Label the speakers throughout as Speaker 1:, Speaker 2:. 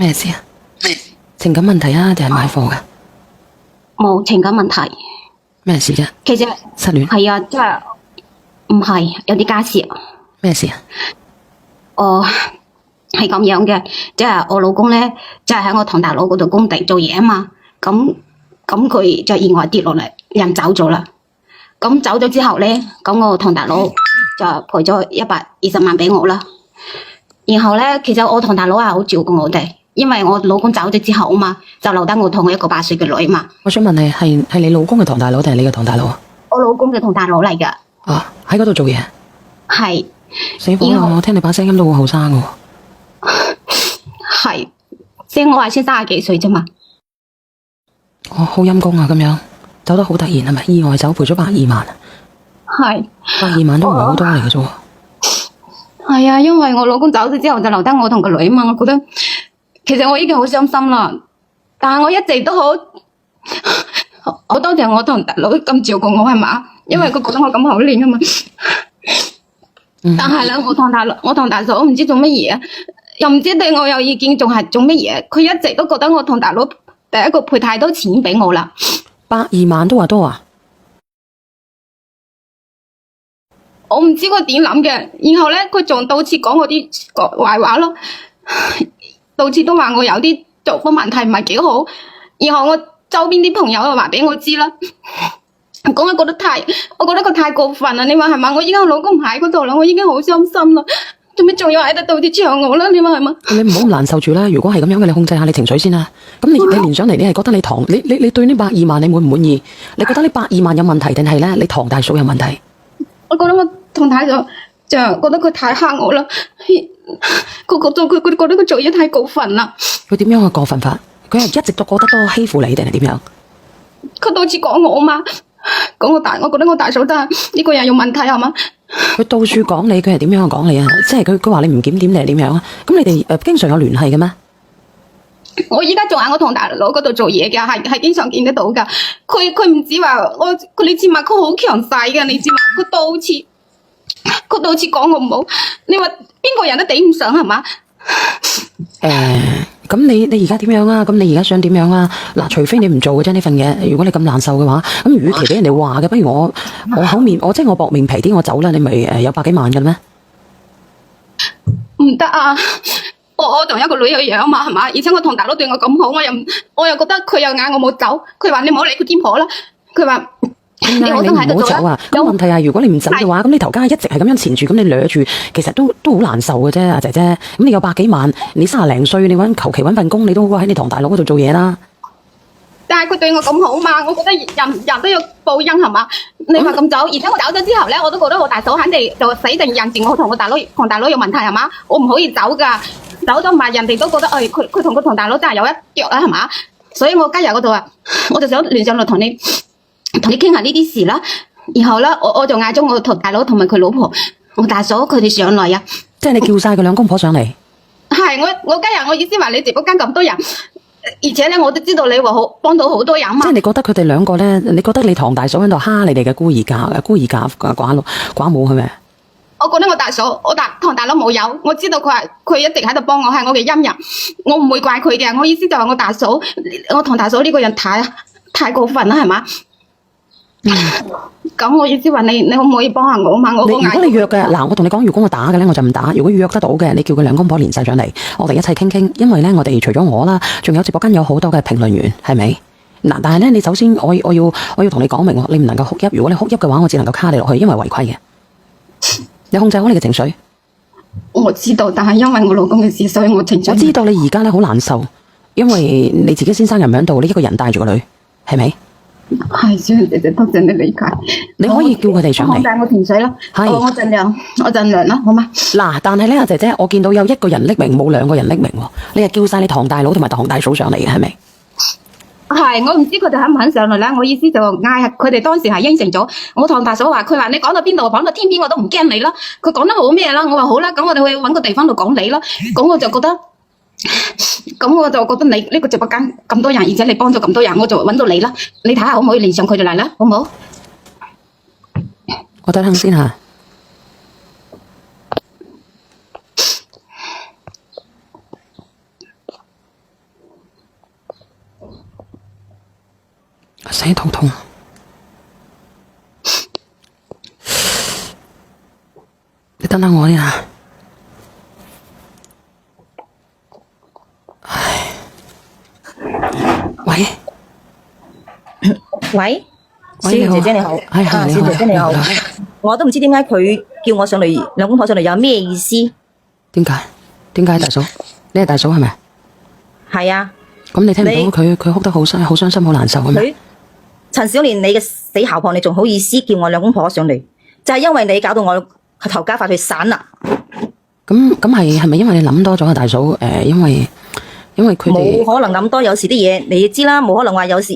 Speaker 1: 咩事啊？情感問題啊，定係買貨㗎？
Speaker 2: 冇情感問題。
Speaker 1: 咩事啫？
Speaker 2: 其實
Speaker 1: 失戀？
Speaker 2: 係啊，即係唔係有啲家事。
Speaker 1: 咩事啊？
Speaker 2: 哦，係咁樣嘅，即係我老公咧，即係喺我堂大佬嗰度工地做嘢啊嘛。咁佢就意外跌落嚟，人走咗啦。咁走咗之後咧，咁我堂大佬就賠咗120萬俾我啦。然後咧，其實我堂大佬係好照顧我哋，因為我老公走咗之後啊嘛，就留得我同我一個8歲嘅女啊嘛。
Speaker 1: 我想問你係你老公嘅堂大佬定係你嘅堂大佬啊？
Speaker 2: 我老公嘅堂大佬嚟噶。
Speaker 1: 啊，喺嗰度做嘢？
Speaker 2: 係。
Speaker 1: 死火啦！我聽你把聲音都好後生嘅。
Speaker 2: 係，即係我係先30幾歲啫嘛。
Speaker 1: 哦，好陰功啊！咁樣走得好突然係咪？意外走賠咗120萬啊？
Speaker 2: 係。
Speaker 1: 120萬都唔係好多嚟嘅啫。
Speaker 2: 係啊，因為我老公走咗之後就留得我同個女啊嘛，我覺得其實我已經好傷心啦，但係我一直都好多謝我堂大佬咁照顧我係嘛，因為佢覺得我咁可憐啊嘛。但係咧，我堂大嫂唔知做乜嘢，又唔知對我有意見，仲係做乜嘢？佢一直都覺得我堂大佬第一個賠太多錢俾我啦。
Speaker 1: 120萬都話多啊？
Speaker 2: 我唔知佢點諗嘅，然後咧佢仲到處講我啲壞話咯，到處都話我有啲作風問題唔係幾好，然後我周邊啲朋友又話俾我知啦。我覺得佢太過分啦，你話係嘛？我依家我老公唔喺嗰度啦，我已經好傷心啦，做咩仲要喺度到處唱我啦？你話係嘛？
Speaker 1: 你唔好咁難受住啦，如果係咁樣嘅，你控制下你情緒先啦。咁你連上嚟，你係覺得你對呢120萬你滿唔滿意？你覺得呢120萬有問題定係咧你堂大嫂有問題？
Speaker 2: 我覺得我堂大嫂就覺得佢太蝦我啦，佢覺得佢做嘢太過分啦。
Speaker 1: 佢點樣嘅過分法？佢係一直都覺得多欺負你定係點樣？
Speaker 2: 佢到處講我嘛，講我覺得我大嫂都係呢個人有問題係嘛？
Speaker 1: 佢到處講你，佢係點樣講你啊？即係佢話你唔檢點定係點樣啊？咁你哋經常有聯繫嘅咩？
Speaker 2: 我依家仲喺我堂大佬嗰度做嘢嘅，係經常見得到噶。佢唔止話你知嘛？佢好強勢嘅，你知嘛？佢到處講我唔好，你話邊個人都頂唔上係嘛？
Speaker 1: 咁你而家點樣啊？咁你而家想點樣啊？嗱，除非你唔做嘅啫呢份嘢，如果你咁難受嘅話，咁與其俾人哋話嘅，不如我厚面，即係我薄面皮啲，我走啦，你咪有100幾萬嘅咩？
Speaker 2: 唔得啊！我同一個女有養嘛，係嘛？而且我同大佬對我咁好，我又覺得佢又嗌我冇走，佢話你唔好理佢癲婆啦，佢話你我都喺度做啦。
Speaker 1: 咁問題係，如果你唔走嘅話，咁你頭家一直係咁樣纏住，咁你掠住，其實都好難受嘅啫，阿姐姐。咁你有100幾萬，你30零歲，你求其搵份工，你都好過喺你堂大佬嗰度做嘢啦。
Speaker 2: 但係佢對我咁好嘛，我覺得人都要報恩係嘛？你話咁走，而且我走咗之後咧，我都覺得我大嫂肯定就死定認住我同我堂大佬有問題係嘛？我唔可以走噶，走咗埋人哋都覺得佢同個堂大佬真係有一腳啦係嘛？所以我今日嗰度啊，我就想聯上嚟同你傾下呢啲事啦。然後咧，我就嗌咗我堂大佬同埋佢老婆、我大嫂佢哋上嚟啊。
Speaker 1: 即係你叫晒佢兩公婆上嚟。
Speaker 2: 係我今日我意思話你直播間咁多人。而且咧，我都知道你話好幫到好多人嘛。
Speaker 1: 即係你覺得佢哋兩個咧，你覺得你堂大嫂喺度蝦你哋嘅孤兒寡母係咪？
Speaker 2: 我覺得我大嫂，堂大佬冇有，我知道佢一直喺度幫我，係我嘅恩人，我唔會怪佢嘅。我意思就係我大嫂，我堂大嫂呢個人太過分啦，係嘛？咁我意思話你可唔可以幫下我嘛？如果
Speaker 1: 你約嘅嗱，我同你講，如果我打嘅咧，我就唔打；如果約得到嘅，你叫佢兩公婆連晒上嚟，我哋一齊傾傾。因為咧，我哋除咗我啦，仲有直播間有好多嘅評論員，係咪？嗱，但係咧，你首先我要同你講明，你唔能夠哭泣。如果你哭泣嘅話，我只能夠卡你落去，因為違規嘅。你控制好你嘅情緒。
Speaker 2: 我知道，但係因為我老公嘅事，所以我情緒。
Speaker 1: 我知道你而家咧好難受，因為你自己先生又唔喺度，你一個人帶住個女，係咪？
Speaker 2: 係，小姐姐多謝你理解。
Speaker 1: 你可以叫佢哋上嚟。
Speaker 2: 控制我情緒啦。係。我盡量啦，好嗎？
Speaker 1: 嗱，但係咧，姐姐，我見到有一個人匿名，冇兩個人匿名喎。你係叫晒你堂大佬同埋堂大嫂上嚟嘅，係咪？
Speaker 2: 係，我唔知佢哋肯唔肯上嚟啦。我意思就嗌佢哋當時係應承咗。我堂大嫂話，佢話你講到邊度，講到天邊我都唔驚你啦。佢講得好咩啦？我話好啦，咁我哋去搵個地方度講你啦。咁我就覺得你呢個直播間咁多人，而且你幫咗咁多人，我就搵到你啦。你睇下可唔可以連上佢哋嚟啦？好唔好？
Speaker 1: 我等下先吓。死肚痛。你等等我呀。唉，喂。
Speaker 3: 喂，小
Speaker 1: 喂，
Speaker 3: 袁姐姐你好，
Speaker 1: 係係你好，
Speaker 3: 小姐姐你好，我都唔知點解佢叫我上嚟，兩公婆上嚟有咩意思？
Speaker 1: 點解？點解大嫂？你係大嫂係咪？
Speaker 3: 係啊，
Speaker 1: 咁你聽唔到佢哭得好傷心，好難受啊嘛？
Speaker 3: 佢陳小蓮，你嘅死姣婆，你仲好意思叫我兩公婆上嚟？就係因為你搞到我頭家發去散啦。
Speaker 1: 咁係咪因為你諗多咗啊，大嫂？因為佢哋
Speaker 3: 冇可能咁多，有時啲嘢你知啦，冇可能話有時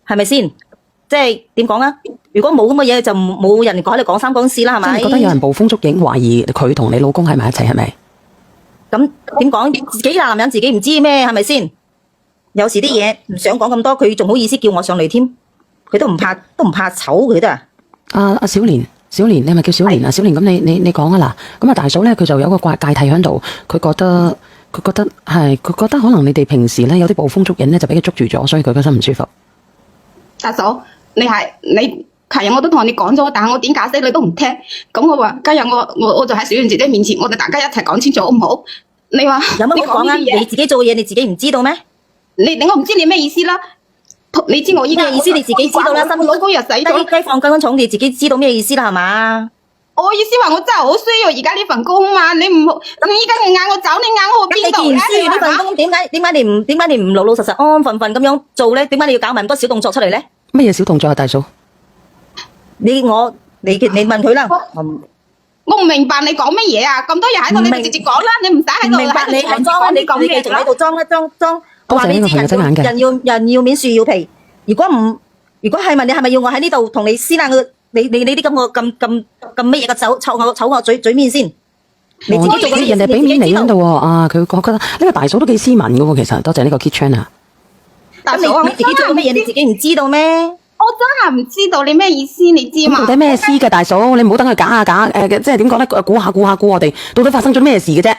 Speaker 3: 係咪先？即係點講啊？如果冇咁嘅嘢，就冇人喺度講三講四啦，係咪？
Speaker 1: 真係覺得有人捕風捉影，懷疑佢同你老公喺埋一齊，係咪？
Speaker 3: 咁點講？自己男人自己唔知咩，係咪先？有時啲嘢唔想講咁多，佢仲好意思叫我上嚟添，佢都唔怕醜，佢都啊。
Speaker 1: 阿小蓮，你係咪叫小蓮啊？小蓮，咁你講啊嗱，咁啊大嫂咧，佢就有個界題喺度，佢覺得可能你哋平時咧有啲捕風捉影咧，就俾佢捉住咗，所以佢覺得唔舒服。
Speaker 2: 大嫂，你琴日我都同你講咗，但係我點解釋你都唔聽。咁我話今日我就喺小袁姐姐面前，我哋大家一齊講清楚好唔好？你話
Speaker 3: 有乜好講啊？
Speaker 2: 你講呢啲嘢
Speaker 3: 你自己做嘢你自己唔知道咩？
Speaker 2: 我唔知你咩意思啦。你知我依家
Speaker 3: 咩意思你自己知道啦。
Speaker 2: 我老公又死咗，
Speaker 3: 雞放雞重，你自己知道咩意思啦，係嘛？
Speaker 2: 我意思話我真係好需要而家呢份工嘛。你唔好咁依家你嗌我走，你嗌我去邊度
Speaker 3: 你既然需要呢份工，點解你唔老老實實安安分分咁樣做咧？點解你要搞埋咁多小動作出嚟咧？
Speaker 1: 乜嘢小動作啊，大嫂？
Speaker 3: 你問佢啦。
Speaker 2: 我唔明白你講乜嘢啊！咁多人喺度，你直接講啦，你唔使喺度
Speaker 3: 唔明白你係裝，你
Speaker 2: 講咩
Speaker 3: 繼續喺度裝。我話你知，
Speaker 1: 多謝呢個朋友睜眼嘅。
Speaker 3: 人要面樹要皮。如果係咪你係咪要我喺呢度同你撕爛你啲咁乜嘢嘅醜惡嘴面先？你自己做嗰啲嘢
Speaker 1: 人哋俾面你
Speaker 3: 你自己知道
Speaker 1: 喺度喎，啊！佢覺得呢個大嫂都幾斯文嘅喎，其實多謝呢個 Kitchen 啊。
Speaker 2: 大嫂啊，
Speaker 3: 你自己做咗乜嘢？你自己唔知道咩？
Speaker 2: 我真係唔知道你咩意思，你知嘛？
Speaker 1: 咁到底咩事嘅大嫂？你唔好等佢假即係點講咧？估下我哋到底發生咗咩事嘅啫？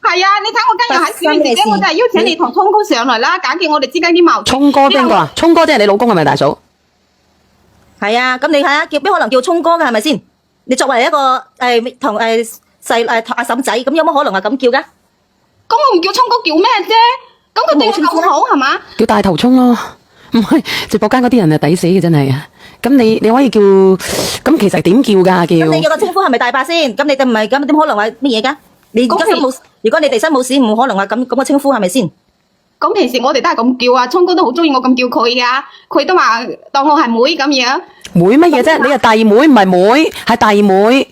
Speaker 2: 係啊，你睇我今日喺小袁姐姐，我就係邀請你同聰哥上嚟啦，解決我哋之間啲矛盾。
Speaker 1: 聰哥邊個啊？聰哥即係你老公係咪大嫂？
Speaker 3: 係啊，咁你睇下，邊可能叫聰哥嘅係咪先？你作為一個同阿嬸仔，咁有乜可能係咁叫噶？
Speaker 2: 咁我唔叫聰哥叫咩啫？咁佢對我咁好係嘛？
Speaker 1: 叫大頭聰咯，唔係直播間嗰啲人啊，抵死嘅真係啊！咁你可以叫，咁其實點叫㗎？
Speaker 3: 咁你叫個稱呼係咪大伯先？咁你哋唔係咁點可能話乜嘢噶？你而家身冇，如果你哋身冇事，唔可能話咁嘅稱呼係咪先？
Speaker 2: 咁平時我哋都係咁叫啊，聰哥都好中意我咁叫佢噶，佢都話當我係妹咁樣。
Speaker 1: 妹乜嘢啫？你係弟妹唔係妹，係弟妹。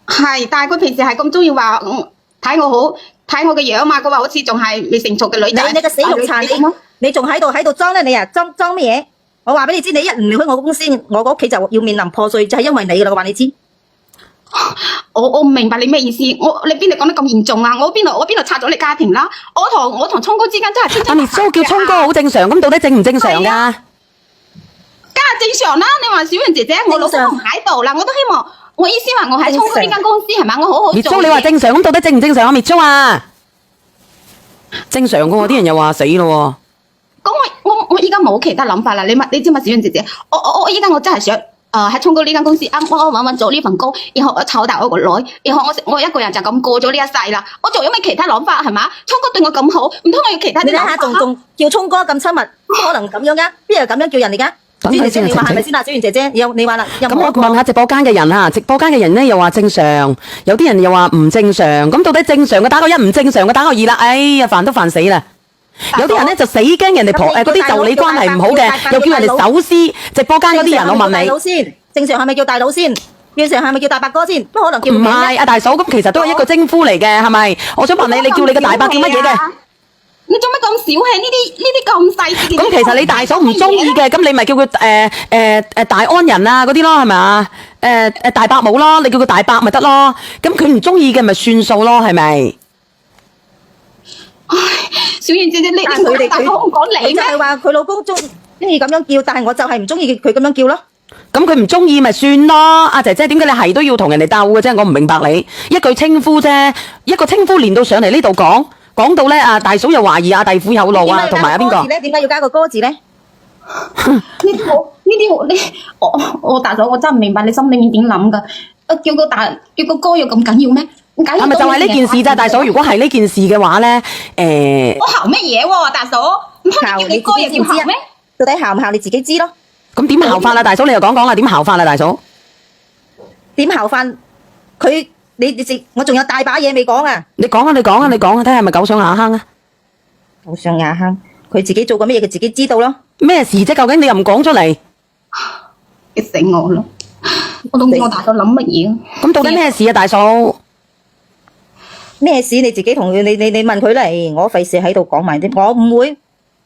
Speaker 2: 係，但係佢平時係咁中意話睇我好，睇我嘅樣嘛。佢話好似仲係未成熟嘅女仔。
Speaker 3: 你個死綠茶，你仲喺度裝咧？你啊裝乜嘢？我話俾你知，你一唔離開我公司，我個屋企就要面臨破碎，就係因為你噶啦。我話你知。
Speaker 2: 我唔明白你咩意思，你邊度講得咁嚴重啊？我邊度拆咗你家庭啦？我同聰哥之間真係
Speaker 1: 阿滅蘇叫聰哥好正常，咁到底正唔正常㗎？
Speaker 2: 梗係正常啦！你話小袁姐姐，我老公唔喺度啦，我都希望我意思話我喺聰哥呢間公司係咪？我好好做。
Speaker 1: 滅蘇你話正常，咁到底正唔正常啊？滅蘇啊，正常噶喎，啲人又話死咯喎。
Speaker 2: 咁我依家冇其他諗法啦。你知嘛，小袁姐姐，我依家我真係想喺聰哥呢間公司安安穩穩做呢份工，然後我湊大我個女，然後我一個人就咁過咗呢一世啦。我仲有咩其他諗法係嘛？聰哥對我咁好，唔通我要其他啲諗法？
Speaker 3: 你睇下仲叫聰哥咁親密，邊可能咁樣噶？邊有咁樣叫人哋噶？小袁姐姐，你話係咪先啊？小袁姐姐，你話啦。
Speaker 1: 咁我問下直播間嘅人啊，直播間嘅人咧又話正常，有啲人又話唔正常。咁到底正常嘅打個一，唔正常嘅打個二啦。哎呀，煩都煩死啦！有啲人咧就死驚人哋嗰啲就你關係唔好嘅，又叫人哋走私。直播間嗰啲人，我問你，
Speaker 3: 正常係咪叫大佬先？正常係咪叫大伯哥先？不可能叫
Speaker 1: 唔係阿大嫂，咁其實都係一個稱呼嚟嘅，係咪？我想問你，你叫你個大伯叫乜嘢嘅？
Speaker 2: 你做乜咁小氣？呢啲咁細節嘅。
Speaker 1: 咁其實你大嫂唔中意嘅，咁你咪叫佢大安人啊嗰啲咯，係咪啊？大伯母咯，你叫佢大伯咪得咯。咁佢唔中意嘅咪算數咯，係咪？
Speaker 2: 唉，小袁姐姐，你大嫂唔講你咩？
Speaker 3: 就係話佢老公中意咁樣叫，但係我就係唔中意佢咁樣叫咯。
Speaker 1: 咁佢唔中意咪算咯。阿姐姐，點解你係都要同人哋鬥嘅啫？我唔明白你一句稱呼啫，一個稱呼連到上嚟呢度講到咧，大嫂又懷疑阿弟婦有路啊，同埋阿邊個？
Speaker 3: 點解要加個哥字咧？
Speaker 2: 我大嫂，我真係唔明白你心裏面點諗噶。叫個歌有咁緊要咩？唔緊要。
Speaker 1: 係咪就係呢件事咋，大嫂？如果係呢件事嘅話咧，
Speaker 2: 我姣乜嘢喎，大嫂？唔通你叫你歌又叫姣咩？
Speaker 3: 到底姣唔姣你自己知咯。
Speaker 1: 咁點姣法啊，大嫂？你又講講啦，點姣法啊，大嫂？
Speaker 3: 點姣法？佢我仲有大把嘢未講啊！
Speaker 1: 你講啊，睇下係咪狗上瓦坑啊？
Speaker 3: 狗上瓦坑，佢自己做過咩嘢，佢自己知道咯。
Speaker 1: 咩事啫？究竟你又唔講出嚟？
Speaker 2: 激死我咯！我都唔知我大嫂諗乜嘢。
Speaker 1: 咁到底咩事啊，大嫂？
Speaker 3: 咩事你自己同佢，你問佢嚟，我費事喺度講埋啲，我唔會。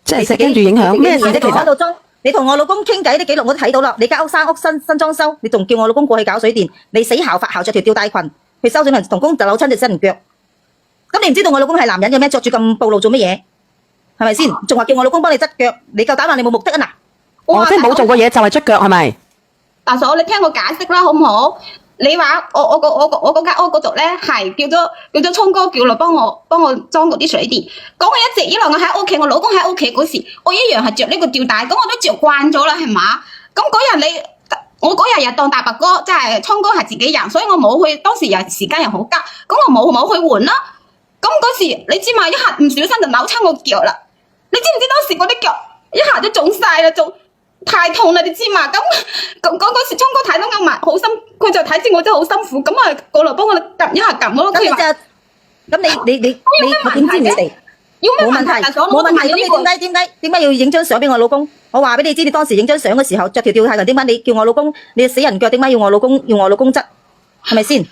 Speaker 1: 即係跟住影響咩事啫？其實
Speaker 3: 你同我老公傾偈啲記錄我都睇到啦，你間屋生屋新裝修，你仲叫我老公過去搞水電，你死姣法姣着條吊帶裙去收水銀同工就扭親隻身腳，咁你唔知道我老公係男人嘅咩？着住咁暴露做乜嘢？係咪先？仲話叫我老公幫你捽腳，你夠膽話你冇目的啊嗱？
Speaker 1: 我即係冇做過嘢就係捽腳係咪？
Speaker 2: 大嫂，你聽我解釋啦，好唔好？你話我嗰間屋嗰度咧係叫咗聰哥叫嚟幫我裝嗰啲水電。咁我一直以來我喺屋企，我老公喺屋企嗰時，我一樣係着呢個吊帶，咁我都着慣咗啦，係嘛？咁嗰日我嗰日又當大伯哥，即係聰哥係自己人，所以我冇去。當時又時間又好急，咁我冇去換啦。咁嗰時你知嘛？一下唔小心就扭親我腳啦。你知唔知當時嗰啲腳一下都腫晒啦，仲太痛啦，你知嘛？咁嗰時聰哥睇到我埋好心，佢就睇住我真係好辛苦，咁啊過嚟幫我撳一下撳咯。
Speaker 3: 咁你我點知你哋？
Speaker 2: 冇問題，
Speaker 3: 冇問題。咁你點解要影張相俾我老公？我話俾你知，你當時影張相嘅時候着條吊帶裙，點解你叫我老公？你死人腳點解要我老公執？係咪先？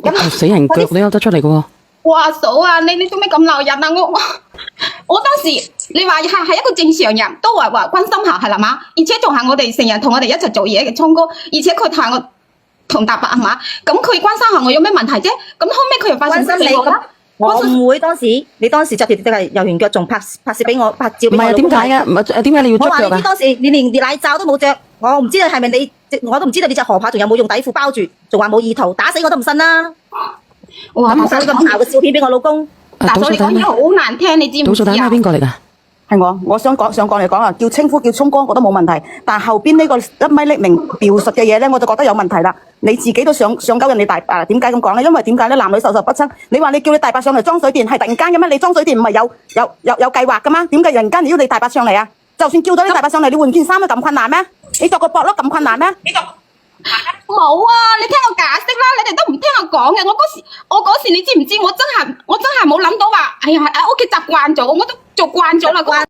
Speaker 1: 咁死人腳你有得出嚟嘅喎？
Speaker 2: 哇嫂啊，你做咩咁鬧人啊？我當時你話係一個正常人都話關心下係啦嘛，而且仲係我哋成日同我哋一齊做嘢嘅聰哥，而且佢同我同大伯係嘛，咁佢關心下我有咩問題啫？咁後尾佢又發信息俾我啦。
Speaker 3: 我唔會你當時着條吊帶游完腳仲拍攝俾我拍照俾我老公睇。
Speaker 1: 唔係點解啊？唔係點解你要捽腳啊？
Speaker 3: 我話你知當時你連熱奶罩都冇着，我唔知道係咪我都唔知道你隻河帕仲有冇用底褲包住，仲話冇意圖，打死我都唔信啦。我話唔使咁姣嘅照片俾我老公。
Speaker 2: 大嫂你講嘢好難聽，你知唔知啊？
Speaker 1: 倒數第一係邊個嚟㗎？
Speaker 4: 係我想講嚟講啊，叫稱呼叫聰哥我都冇問題，但係後邊呢個一米匿名描述嘅嘢咧，我就覺得有問題啦。你自己都想鳩人哋大伯，點解咁講咧？因為點解咧？男女授受不親。你話你叫你大伯上嚟裝水電係突然間嘅咩？你裝水電唔係有計劃噶嘛？點解突然間要你大伯上嚟啊？就算叫到你大伯上嚟，你換件衫都咁困難咩？你着個薄褸咁困難咩？
Speaker 2: 冇啊！你聽我解釋啦，你哋都唔聽我講嘅。我嗰時你知唔知？我真係冇諗到話，哎呀喺屋企習慣咗，我都做慣咗啦。